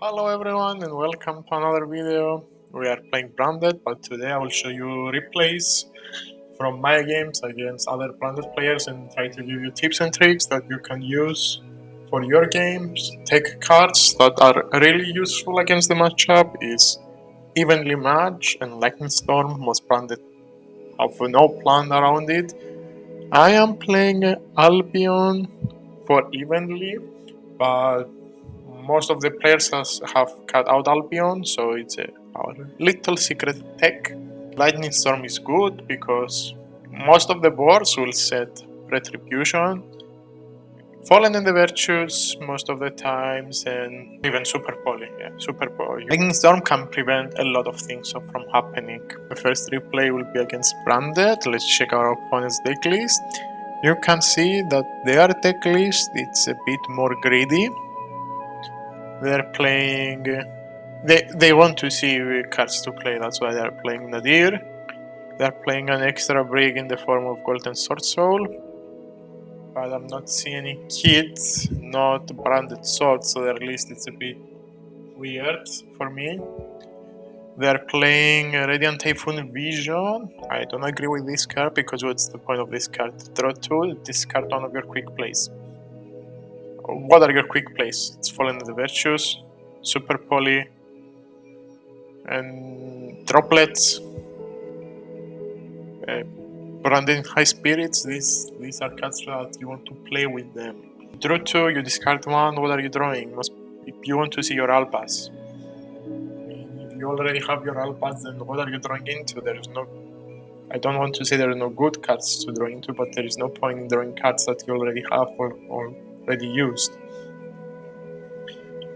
Hello everyone and welcome to another video. We are playing Branded, but today I will show you replays from my games against other Branded players and try to give you tips and tricks that you can use for your games. Take cards that are really useful against the matchup is Evenly Match and Lightning Storm. Most Branded have no plan around it. I am playing Albion for Evenly, but most of the players have cut out Albion, so it's our little secret tech. Lightning Storm is good because most of the boards will set Retribution, Fallen and the Virtues most of the times, and even Super Poly. Yeah, Super Poly. Lightning Storm can prevent a lot of things from happening. The first replay will be against Branded. Let's check our opponent's deck list. You can see that their deck list it's a bit more greedy. They're playing. They want to see cards to play. That's why they're playing Nadir. They're playing an extra break in the form of Golden Sword Soul. But I'm not seeing any kits, not branded swords, so at least it's a bit weird for me. They're playing Radiant Typhoon Vision. I don't agree with this card because what's the point of this card? Draw 2, discard one of your quick plays. What are your quick plays? It's Fallen of the Virtues, Super Poly, and Droplets. Branded High Spirits, these are cards that you want to play with them. Draw 2, you discard 1, what are you drawing? If you want to see your Alpas. If you already have your Alpas, then what are you drawing into? There's no... I don't want to say there are no good cards to draw into, but there is no point in drawing cards that you already have or already used.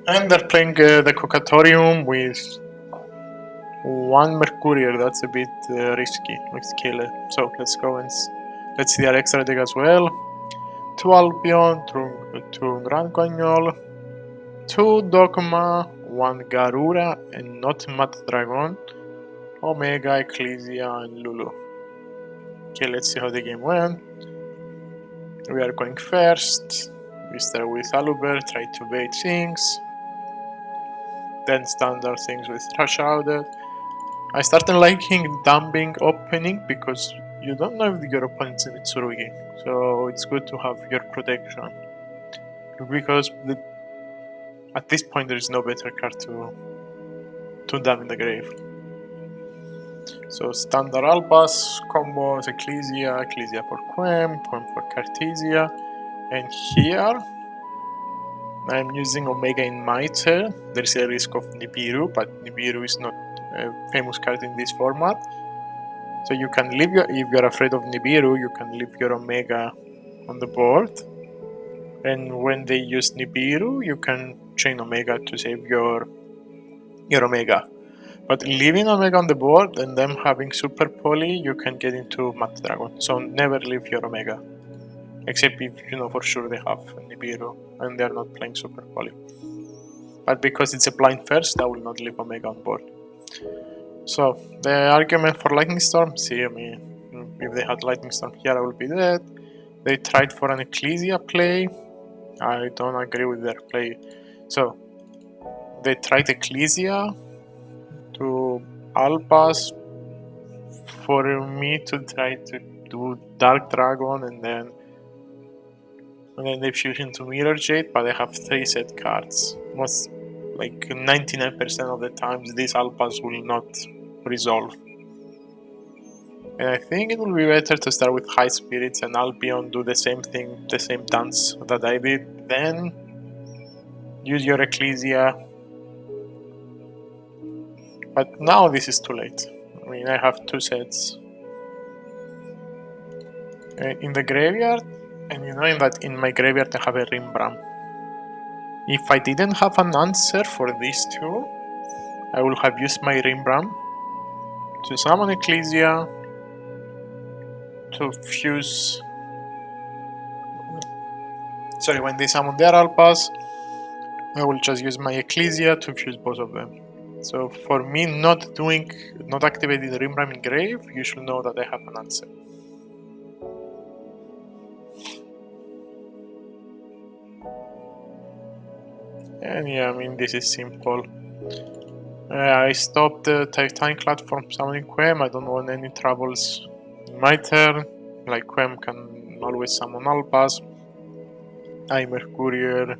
And they're playing the Cocatorium with one Mercurial. That's a bit risky. Let's kill it. So let's go and let's see our extra deck as well. 2 Albion, 2 Grand Guignol, 2 Dogma, 1 Garura, and not Mad Dragon, Omega, Ecclesia, and Lulu. Okay, let's see how the game went. We are going first. We start with Aluber, try to bait things. Then standard things with Rush Outed. I started liking dumping opening because you don't know if your opponent's a Mitsurugi, so it's good to have your protection. Because at this point there is no better card to dump in the grave. So standard Albas, combos, Ecclesia for Quem for Cartesia, and here I'm using Omega in my turn. There is a risk of Nibiru, but Nibiru is not a famous card in this format. So you can leave if you're afraid of Nibiru, you can leave your Omega on the board. And when they use Nibiru, you can chain Omega to save your Omega. But leaving Omega on the board and them having Super Poly, you can get into Mad Dragon. So never leave your Omega. Except if you know for sure they have Nibiru and they're not playing Super Poly. But because it's a blind first, I will not leave Omega on board. So, the argument for Lightning Storm, see, I mean, if they had Lightning Storm here, I would be dead. They tried for an Ecclesia play. I don't agree with their play. So, they tried Ecclesia to Alpas for me to try to do Dark Dragon and then they fuse into Mirror Jade, but they have 3 set cards. Most, like 99% of the times, these Alpas will not resolve. And I think it will be better to start with High Spirits and Albion do the same thing, the same dance that I did. Then use your Ecclesia. But now this is too late. I mean, I have 2 sets in the graveyard, and you know that in my graveyard I have a Rimbram. If I didn't have an answer for these 2, I will have used my Rimbram to summon Ecclesia, to fuse... Sorry, when they summon their Alpas, I will just use my Ecclesia to fuse both of them. So for me not activating the Rimbram in grave, you should know that I have an answer. And yeah, I mean, this is simple. I stopped the Titanic Cloud from summoning Quem. I don't want any troubles in my turn. Like, Quem can always summon Albas. I Mercurier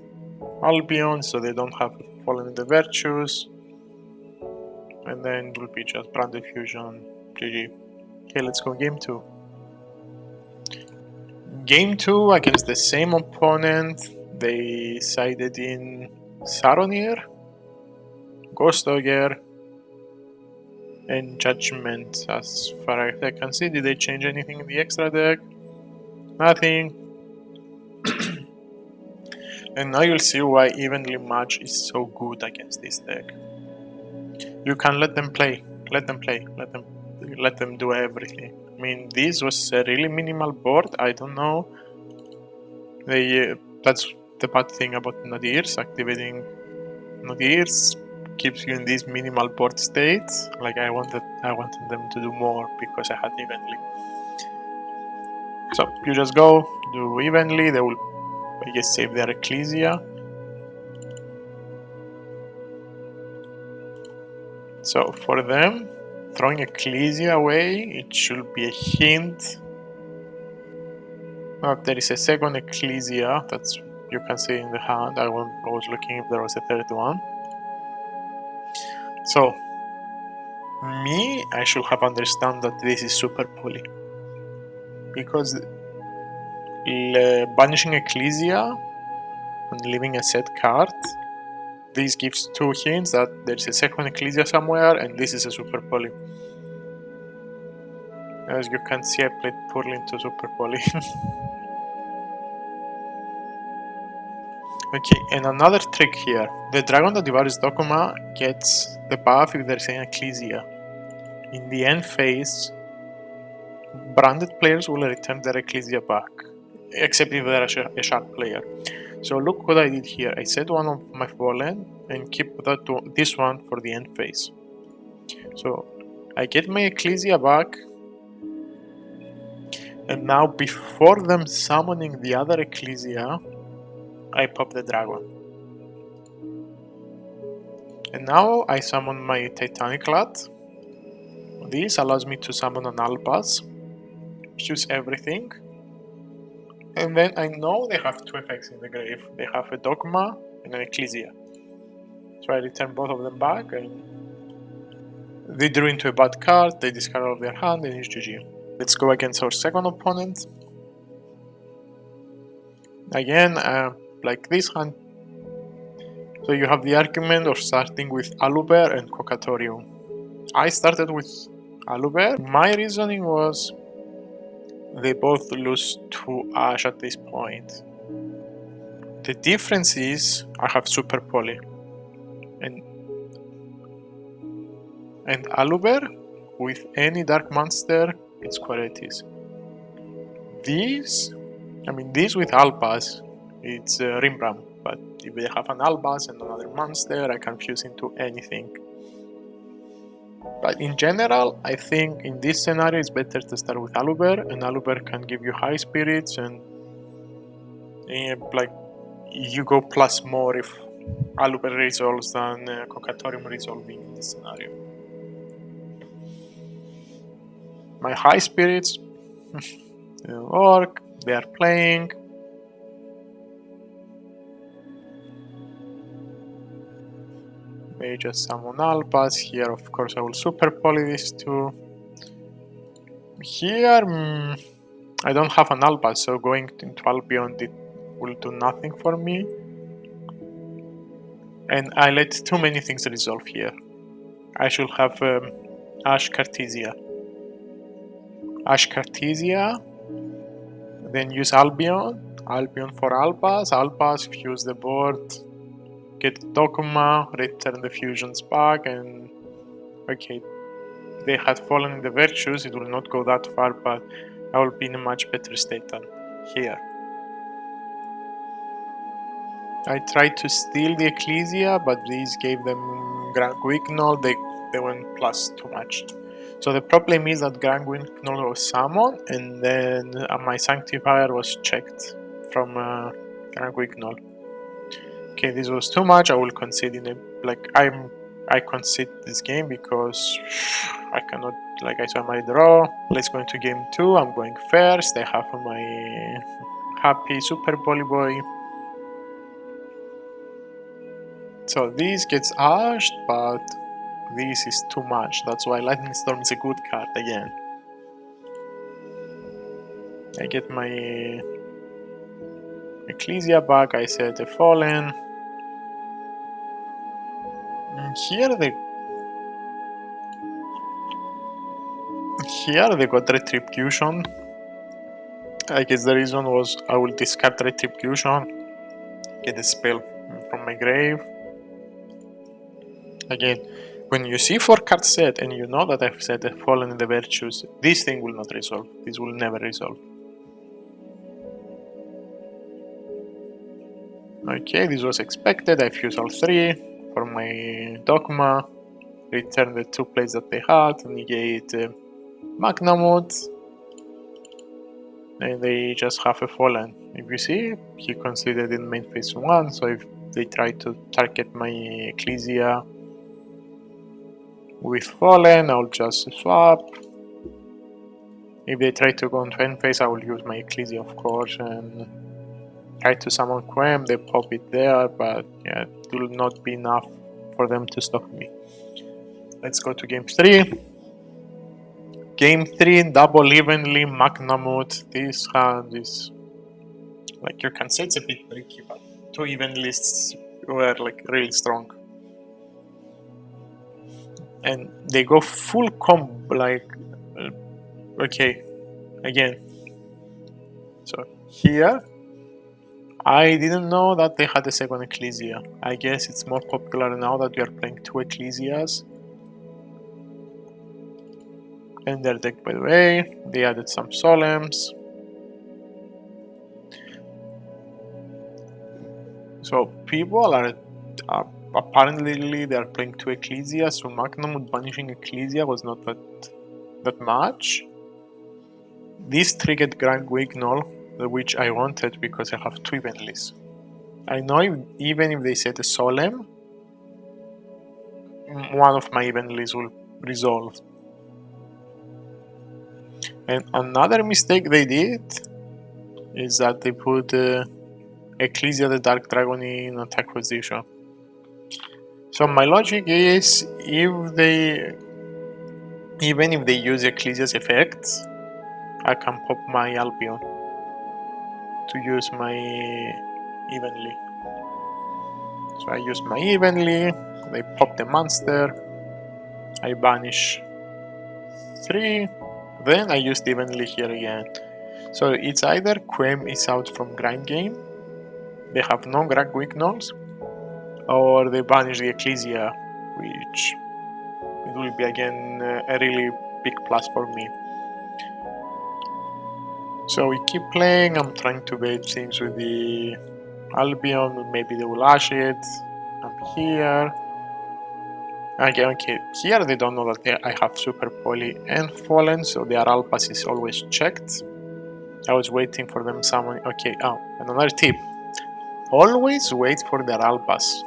Albion, so they don't have Fallen in the Virtues. And then it will be just Branded Fusion. GG. Okay, let's go game 2. Game 2 against the same opponent. They sided in Saronir, Ghost Ogre, and Judgment. As far as I can see, did they change anything in the extra deck? Nothing. And now you'll see why Evenly Match is so good against this deck. You can let them play. Let them do everything. I mean, this was a really minimal board. I don't know. That's the bad thing about Nadirs. Activating Nadirs keeps you in this minimal board state. Like I wanted them to do more because I had Evenly. So you just go, do Evenly. They will, I guess, save their Ecclesia. So for them, throwing Ecclesia away, it should be a hint. There is a second Ecclesia that's you can see in the hand. I was looking if there was a third one. So me, I should have understand that this is super poly because banishing Ecclesia and leaving a set card. This gives two hints that there's a second Ecclesia somewhere, and this is a super poly. As you can see, I played poorly into super poly. Okay, and another trick here. The dragon that devours Dokuma gets the buff if there's an Ecclesia. In the end phase, branded players will return their Ecclesia back, except if they're a sharp player. So look what I did here. I set one of my Fallen and keep this one for the end phase. So I get my Ecclesia back, and now before them summoning the other Ecclesia, I pop the dragon. And now I summon my Titanic Lad. This allows me to summon an Albaz, fuse everything, and then I know they have two effects in the grave. They have a Dogma and an Ecclesia. So I return both of them back, and they drew into a bad card, they discard all of their hand, and it's GG. Let's go against our second opponent. Again, like this hand. So you have the argument of starting with Aluber and Cocatorium. I started with Aluber. My reasoning was they both lose to Ash at this point. The difference is I have Super Poly. And Aluber, with any Dark Monster, it's Qualities. This with Albaz, it's Rimbram. But if they have an Albaz and another monster, I can fuse into anything. But in general, I think in this scenario it's better to start with Aluber, and Aluber can give you high spirits, and like you go plus more if Aluber resolves than Cocatorium resolving in this scenario. My high spirits work, they are playing. May just summon Albaz. Here, of course, I will super poly these two. Here, I don't have an Albaz, so going into Albion will do nothing for me. And I let too many things resolve here. I should have Ash Cartesia. Then use Albion for Albaz. Albaz, fuse the board. Get Dokuma, return the fusions back, and okay, they had fallen in the virtues, it will not go that far, but I will be in a much better state than here. I tried to steal the Ecclesia, but these gave them Grand Guignol, they went plus too much. So the problem is that Grand Guignol was summoned, and then my Sanctifier was checked from Grand Guignol. Okay, this was too much. I will concede in a I concede this game because I cannot, like I saw my draw. Let's go into game 2. I'm going first. I have my happy Super Bully Boy. So this gets ashed, but this is too much. That's why Lightning Storm is a good card again. I get my Ecclesia back. I set a Fallen. Here they got Retribution. I guess the reason was I will discard Retribution, get a spell from my grave. Again, when you see 4 cards set and you know that I've set a Fallen in the Virtues, this thing will not resolve. This will never resolve. Okay, this was expected. I fuse all 3 for my Dogma. Return the 2 plays that they had, negate Magnamut, and they just have a Fallen. If you see, he considered in main phase 1, so if they try to target my Ecclesia with Fallen, I'll just swap. If they try to go into end phase, I will use my Ecclesia, of course, and try to summon Quem. They pop it there, but yeah, it will not be enough for them to stop me. Let's go to game 3. Game 3, double evenly, Magnamut. This hand is, like, you can say it's a bit tricky, but 2 even lists were like really strong. And they go full combo, like, okay, again. So here, I didn't know that they had a second Ecclesia. I guess it's more popular now that we are playing 2 Ecclesias. And their deck, by the way, they added some Solemns. So people are apparently they are playing 2 Ecclesia, so Magnamut banishing Ecclesia was not that much. This triggered Grand Wignall, which I wanted because I have 2 Evenlys. I know even if they set a Solemn, one of my Evenlys will resolve. And another mistake they did is that they put Ecclesia the Dark Dragon in attack position. So my logic is, even if they use Ecclesia's effects, I can pop my Albion to use my Evenly. So I use my Evenly, they pop the monster, I banish 3, then I use the Evenly here again. So it's either Quem is out from grind game, they have no Grand Wignalls, or they banish the Ecclesia, which it will be again a really big plus for me. So we keep playing, I'm trying to bait things with the Albion, maybe they will ash it. I'm here. Okay, here they don't know that I have Super Poly and Fallen, so their Alpas is always checked. I was waiting for them summon. Okay, and another tip. Always wait for their Alpas.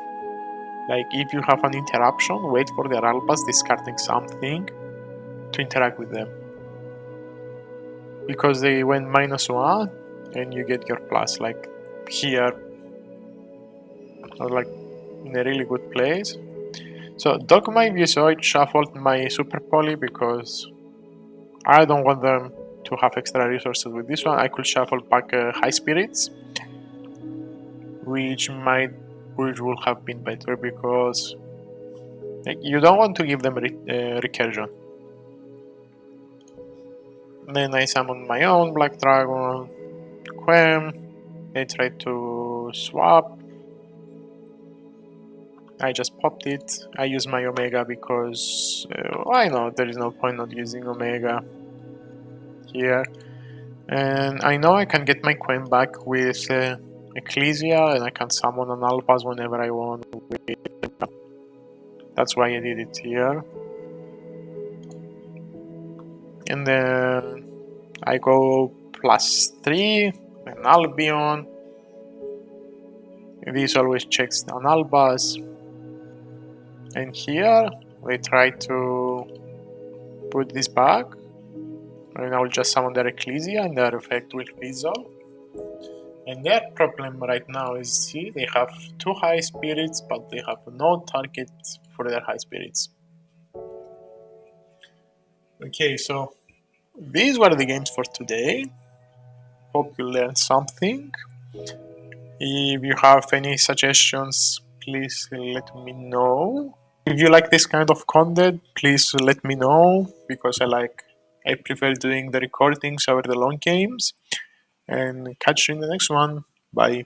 Like, if you have an interruption, wait for their Alpas discarding something to interact with them. Because they went -1 and you get your plus, like here, or like in a really good place. So Dogma, if you saw it, shuffled my Super Poly because I don't want them to have extra resources with this one. I could shuffle back High Spirits, which will have been better because you don't want to give them recursion. Then I summon my own Black Dragon, Quem. They tried to swap. I just popped it. I use my Omega because why not? There is no point not using Omega here. And I know I can get my Queen back with Ecclesia, and I can summon an Alpas whenever I want. That's why I did it here. And then I go +3, an Albion. This always checks on Albas. And here we try to put this back. And I will just summon their Ecclesia and their effect will resolve. And their problem right now is, see, they have 2 high spirits, but they have no target for their high spirits. Okay, so these were the games for today. Hope you learned something. If you have any suggestions, please let me know. If you like this kind of content, please let me know, because I prefer doing the recordings over the long games. And catch you in the next one. Bye.